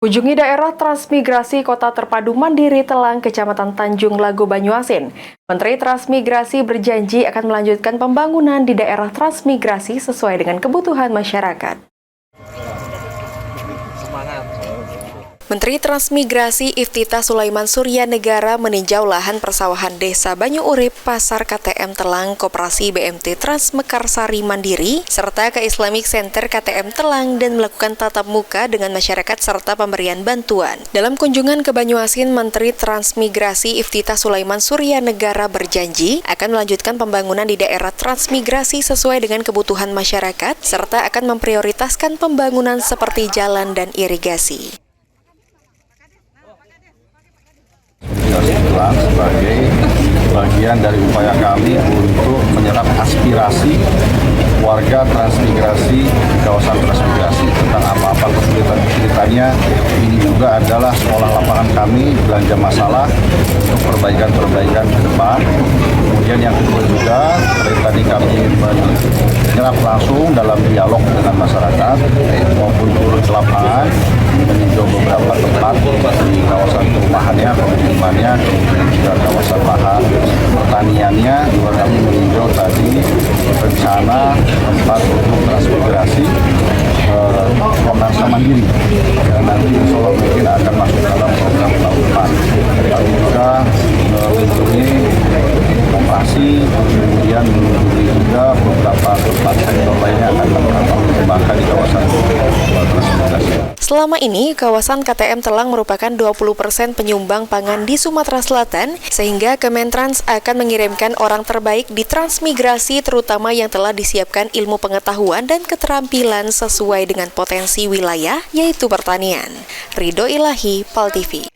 Kunjungi daerah transmigrasi Kota Terpadu Mandiri Telang, Kecamatan Tanjung Lago, Banyuasin. Menteri Transmigrasi berjanji akan melanjutkan pembangunan di daerah transmigrasi sesuai dengan kebutuhan masyarakat. Menteri Transmigrasi Iftitah Sulaiman Suryanegara meninjau lahan persawahan Desa Banyu Urip, Pasar KTM Telang, Koperasi BMT Transmekarsari Mandiri, serta ke Islamic Center KTM Telang dan melakukan tatap muka dengan masyarakat serta pemberian bantuan. Dalam kunjungan ke Banyuasin, Menteri Transmigrasi Iftitah Sulaiman Suryanegara berjanji akan melanjutkan pembangunan di daerah transmigrasi sesuai dengan kebutuhan masyarakat, serta akan memprioritaskan pembangunan seperti jalan dan irigasi. Sebagai bagian dari upaya kami untuk menyerap aspirasi warga transmigrasi di kawasan transmigrasi tentang apa-apa kesulitan-kesulitannya. Ini juga adalah sekolah lapangan kami, belanja masalah untuk perbaikan-perbaikan ke depan. Kemudian yang kedua juga, tadi kami menyerap langsung dalam dialog dengan masyarakat maupun turun ke lapangan, meninjau beberapa tempat di kawasan perumahannya, pemukimannya, kemudian juga kawasan lahan pertaniannya. Juga kami meninjau tadi rencana tempat untuk transmigrasi Komnas Mandiri yang nanti insya Allah mungkin akan masuk dalam program tahun depan. Kami juga mengunjungi operasi, kemudian mengunjungi juga beberapa tempat sektor lainnya akan dikembangkan di kawasan transmigrasi. Selama ini, kawasan KTM Telang merupakan 20% penyumbang pangan di Sumatera Selatan, sehingga Kementrans akan mengirimkan orang terbaik di transmigrasi, terutama yang telah disiapkan ilmu pengetahuan dan keterampilan sesuai dengan potensi wilayah, yaitu pertanian. Ridho Ilahi, PAL TV.